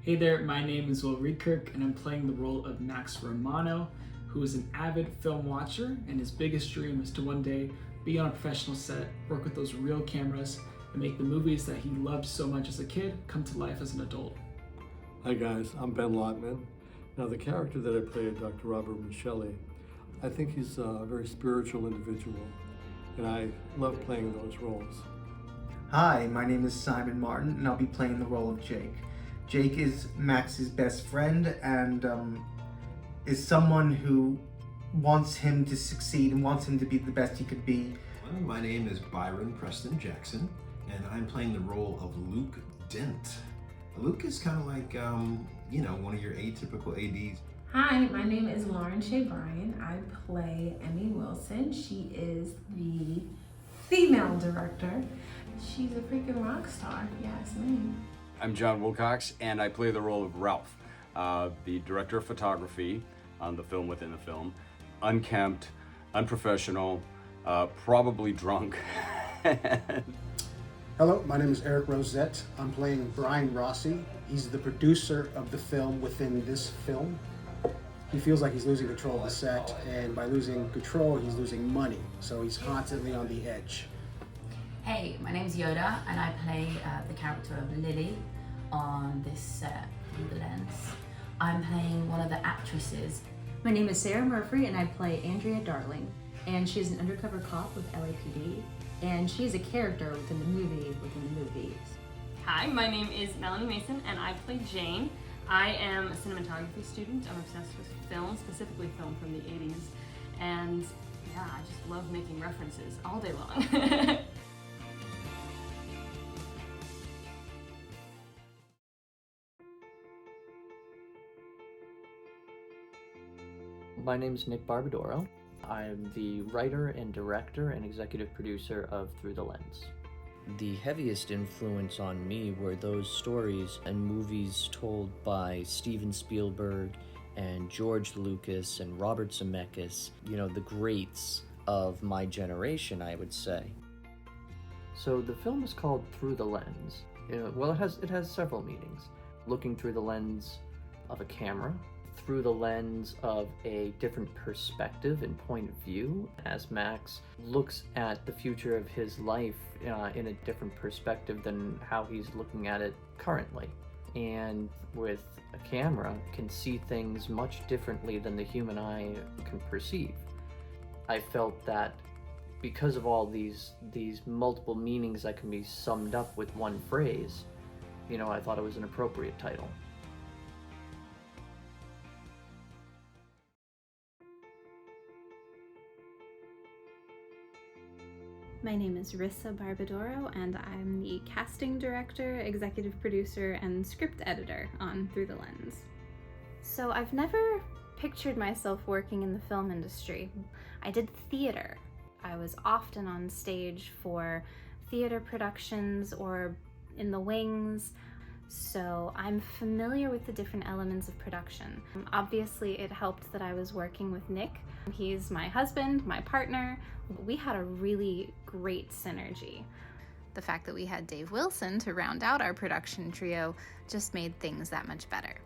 Hey there, my name is Will Riedkirk and I'm playing the role of Max Romano, who is an avid film watcher and his biggest dream is to one day be on a professional set, work with those real cameras, and make the movies that he loved so much as a kid come to life as an adult. Hi guys, I'm Ben Lotman. Now the character that I play, Dr. Robert Michele, I think he's a very spiritual individual and I love playing those roles. Hi, my name is Simon Martin and I'll be playing the role of Jake. Jake is Max's best friend and is someone who wants him to succeed and wants him to be the best he could be. My name is Byron Preston Jackson, and I'm playing the role of Luke Dent. Luke is kind of like, one of your atypical ADs. Hi, my name is Lauren Shea Bryan. I play Emmy Wilson. She is the female director. She's a freaking rock star, yes, me. I'm John Wilcox, and I play the role of Ralph, the director of photography on the film within the film. Unkempt, unprofessional, probably drunk. Hello, my name is Eric Rosette. I'm playing Brian Rossi. He's the producer of the film within this film. He feels like he's losing control of the set, and by losing control, he's losing money. So he's constantly on the edge. Hey, my name's Yoda, and I play the character of Lily on this set, Through the Lens. I'm playing one of the actresses. My name is Sarah Murphy, and I play Andrea Darling, and she's an undercover cop with LAPD, and she's a character within the movies. Hi, my name is Melanie Mason, and I play Jane. I am a cinematography student. I'm obsessed with film, specifically film from the 80s, and yeah, I just love making references all day long. My name is Nick Barbadoro. I'm the writer and director and executive producer of Through the Lens. The heaviest influence on me were those stories and movies told by Steven Spielberg and George Lucas and Robert Zemeckis, the greats of my generation, I would say. So the film is called Through the Lens. It has several meanings. Looking through the lens of a camera, through the lens of a different perspective and point of view, as Max looks at the future of his life in a different perspective than how he's looking at it currently. And with a camera, can see things much differently than the human eye can perceive. I felt that because of all these multiple meanings that can be summed up with one phrase, I thought it was an appropriate title. My name is Rissa Barbadoro, and I'm the casting director, executive producer, and script editor on Through the Lens. So I've never pictured myself working in the film industry. I did theater. I was often on stage for theater productions or in the wings, so I'm familiar with the different elements of production. Obviously, it helped that I was working with Nick. He's my husband, my partner. We had a really great synergy. The fact that we had Dave Wilson to round out our production trio just made things that much better.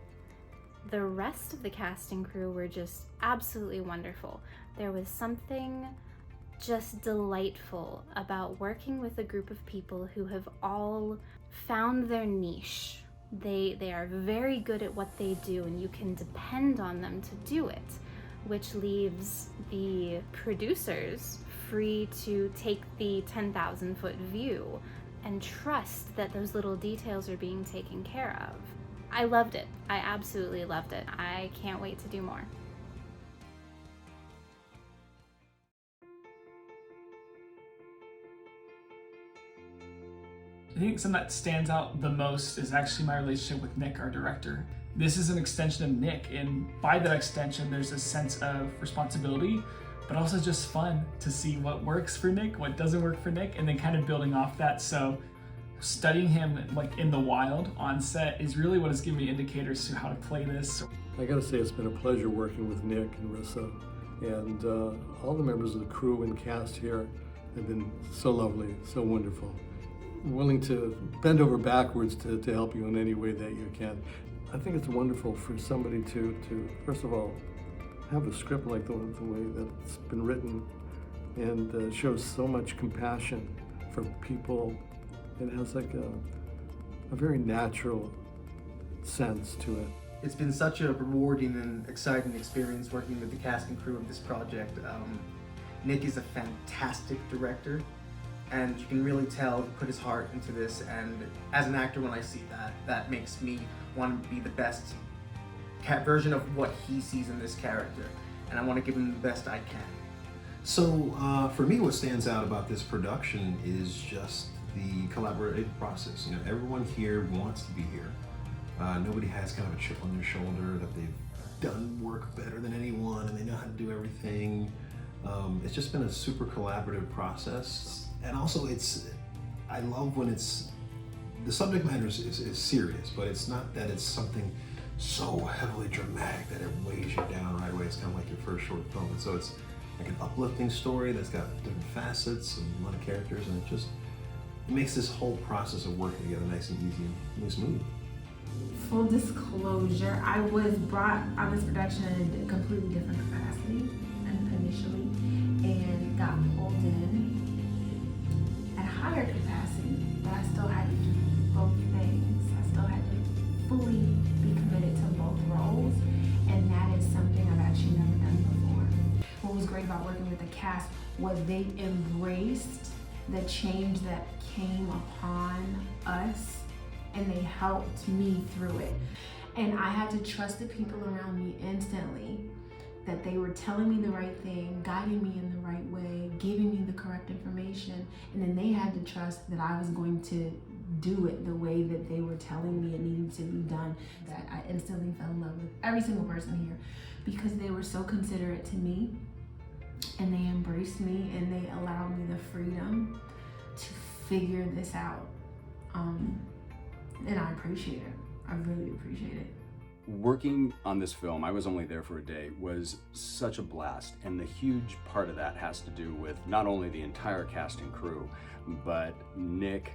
The rest of the casting crew were just absolutely wonderful. There was something just delightful about working with a group of people who have all found their niche. They are very good at what they do, and you can depend on them to do it, which leaves the producers free to take the 10,000-foot view and trust that those little details are being taken care of. I loved it. I absolutely loved it. I can't wait to do more. I think something that stands out the most is actually my relationship with Nick, our director. This is an extension of Nick, and by that extension, there's a sense of responsibility, but also just fun to see what works for Nick, what doesn't work for Nick, and then kind of building off that. So studying him like in the wild on set is really what has given me indicators to how to play this. I gotta say it's been a pleasure working with Nick and Rissa, and all the members of the crew and cast here have been so lovely, so wonderful. Willing to bend over backwards to help you in any way that you can. I think it's wonderful for somebody to first of all, have a script like the way that it's been written and shows so much compassion for people. It has like a very natural sense to it. It's been such a rewarding and exciting experience working with the cast and crew of this project. Nick is a fantastic director, and you can really tell he put his heart into this, and as an actor, when I see that, that makes me want to be the best version of what he sees in this character, and I want to give him the best I can. So for me, what stands out about this production is just the collaborative process. You know, everyone here wants to be here. Nobody has kind of a chip on their shoulder that they've done work better than anyone and they know how to do everything. It's just been a super collaborative process. And also I love when the subject matter is serious, but it's not that it's something so heavily dramatic that it weighs you down right away. It's kind of like your first short film. And so it's like an uplifting story that's got different facets and a lot of characters, and it makes this whole process of working together nice and easy and smooth. Full disclosure, I was brought on this production in a completely different capacity initially, and got pulled in at a higher capacity, but I still had to do both things. I still had to fully be committed to both roles, and that is something I've actually never done before. What was great about working with the cast was they embraced the change that came upon us, and they helped me through it. And I had to trust the people around me instantly, that they were telling me the right thing, guiding me in the right way, giving me the correct information, and then they had to trust that I was going to do it the way that they were telling me it needed to be done. That I instantly fell in love with every single person here because they were so considerate to me, and they embraced me, and they allowed me the freedom to figure this out. And I appreciate it. I really appreciate it. Working on this film, I was only there for a day, was such a blast. And the huge part of that has to do with not only the entire cast and crew, but Nick,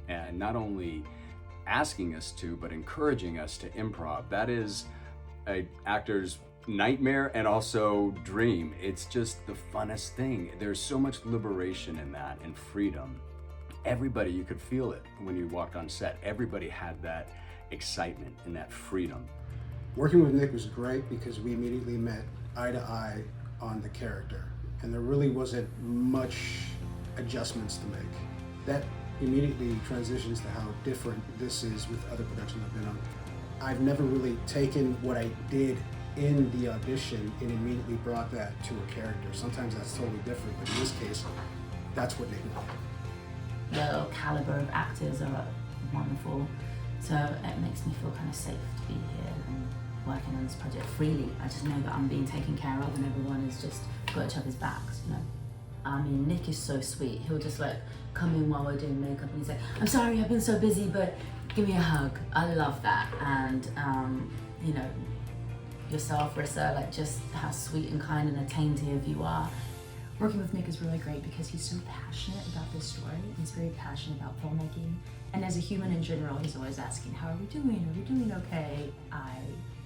and not only asking us to, but encouraging us to improv. That is an actor's nightmare and also dream. It's just the funnest thing. There's so much liberation in that and freedom. Everybody, you could feel it when you walked on set. Everybody had that excitement and that freedom. Working with Nick was great because we immediately met eye to eye on the character, and there really wasn't much adjustments to make. That immediately transitions to how different this is with other productions I've been on. I've never really taken what I did in the audition and immediately brought that to a character. Sometimes that's totally different, but in this case, that's what Nick did. The caliber of actors are wonderful, so it makes me feel kind of safe to be here and working on this project freely. I just know that I'm being taken care of and everyone is just got each other's backs, you know. I mean, Nick is so sweet. He'll just like come in while we're doing makeup and he's like, I'm sorry, I've been so busy, but give me a hug. I love that. And you know, yourself, Rissa, like just how sweet and kind and attentive you are. Working with Nick is really great because he's so passionate about this story. He's very passionate about filmmaking. And as a human in general, he's always asking, how are we doing? Are we doing okay? I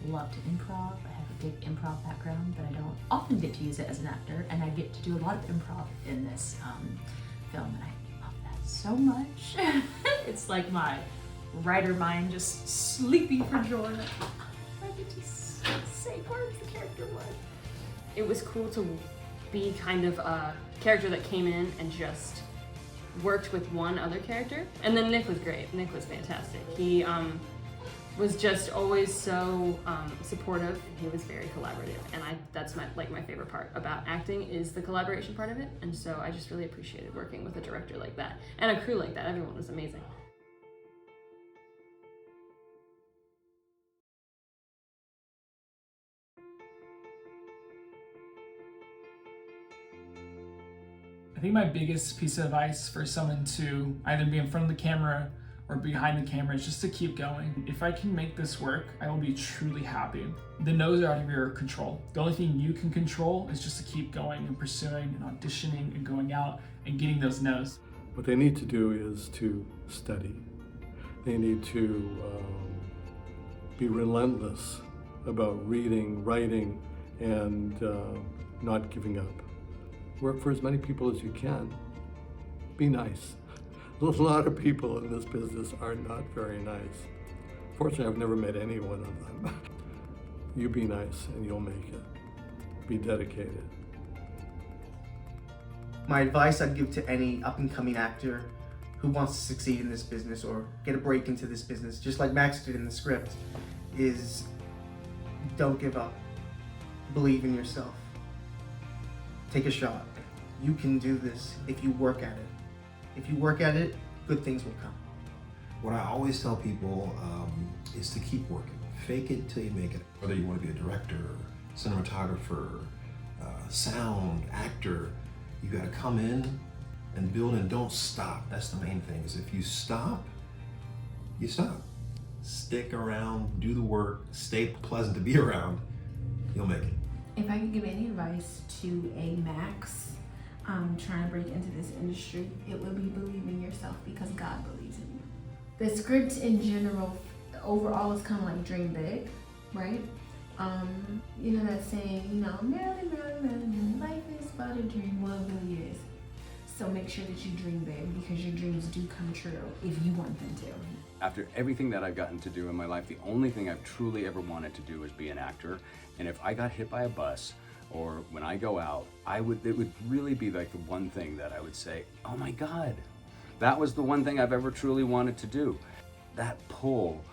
love to improv. I have a big improv background, but I don't often get to use it as an actor. And I get to do a lot of improv in this film, and I love that so much. It's like my writer mind just sleeping for joy. I get to say words the character would. It was cool to be kind of a character that came in and just worked with one other character. And then Nick was great. Nick was fantastic. He was just always so supportive. He was very collaborative, and that's my favorite part about acting is the collaboration part of it. And so I just really appreciated working with a director like that and a crew like that. Everyone was amazing. I think my biggest piece of advice for someone to either be in front of the camera or behind the camera is just to keep going. If I can make this work, I will be truly happy. The no's are out of your control. The only thing you can control is just to keep going and pursuing and auditioning and going out and getting those no's. What they need to do is to study. They need to be relentless about reading, writing, and not giving up. Work for as many people as you can. Be nice. A lot of people in this business are not very nice. Fortunately, I've never met any one of them. You be nice and you'll make it. Be dedicated. My advice I'd give to any up-and-coming actor who wants to succeed in this business or get a break into this business, just like Max did in the script, is don't give up. Believe in yourself. Take a shot. You can do this if you work at it. If you work at it, good things will come. What I always tell people is to keep working. Fake it till you make it. Whether you want to be a director, cinematographer, sound, actor, you got to come in and build and don't stop. That's the main thing, is if you stop, you stop. Stick around, do the work, stay pleasant to be around, you'll make it. If I could give any advice to a Max trying to break into this industry, it would be believe in yourself because God believes in you. The script in general, overall, is kind of like dream big, right? You know that saying, you know, Marilyn, life is but a dream. Well, it really is. So make sure that you dream big because your dreams do come true if you want them to. After everything that I've gotten to do in my life, the only thing I've truly ever wanted to do is be an actor. And if I got hit by a bus, or when I go out, it would really be like the one thing that I would say, oh my God, that was the one thing I've ever truly wanted to do. That pull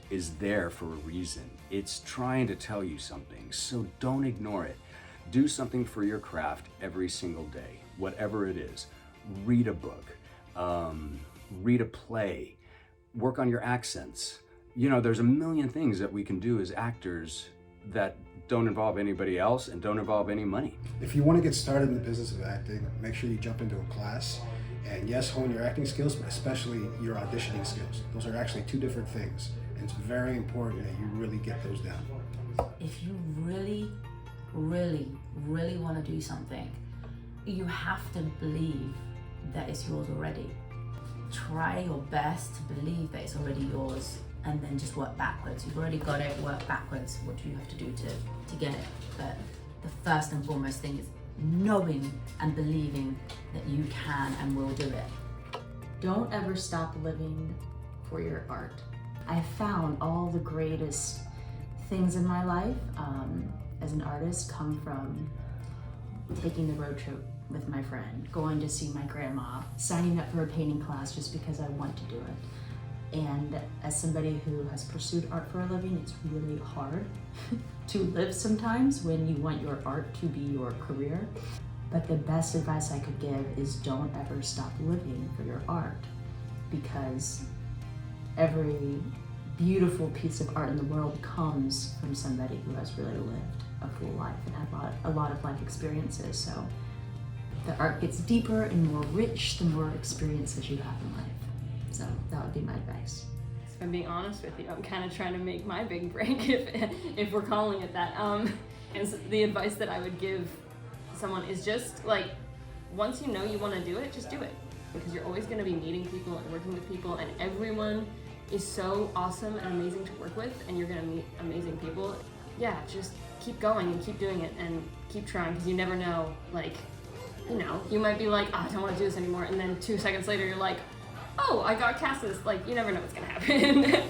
is there for a reason. It's trying to tell you something, so don't ignore it. Do something for your craft every single day, whatever it is. Read a book, read a play, work on your accents. You know, there's a million things that we can do as actors that don't involve anybody else and don't involve any money. If you want to get started in the business of acting, make sure you jump into a class and yes, hone your acting skills, but especially your auditioning skills. Those are actually two different things. And it's very important that you really get those down. If you really, really, really want to do something, you have to believe that it's yours already. Try your best to believe that it's already yours and then just work backwards. You've already got it, work backwards. What do you have to do to get it? But the first and foremost thing is knowing and believing that you can and will do it. Don't ever stop living for your art. I found all the greatest things in my life as an artist come from taking the road trip with my friend, going to see my grandma, signing up for a painting class just because I want to do it. And as somebody who has pursued art for a living, it's really hard to live sometimes when you want your art to be your career. But the best advice I could give is don't ever stop living for your art, because every beautiful piece of art in the world comes from somebody who has really lived a full life and had a lot of life experiences. So the art gets deeper and more rich the more experiences you have in life. So that would be my advice. If I'm being honest with you, I'm kind of trying to make my big break, if we're calling it that. And so the advice that I would give someone is just like, once you know you want to do it, just do it. Because you're always going to be meeting people and working with people, and everyone is so awesome and amazing to work with, and you're going to meet amazing people. Yeah, just keep going and keep doing it and keep trying, because you never know, like, you know, you might be like, oh, I don't want to do this anymore, and then 2 seconds later you're like, oh, I got cast this. Like, you never know what's going to happen.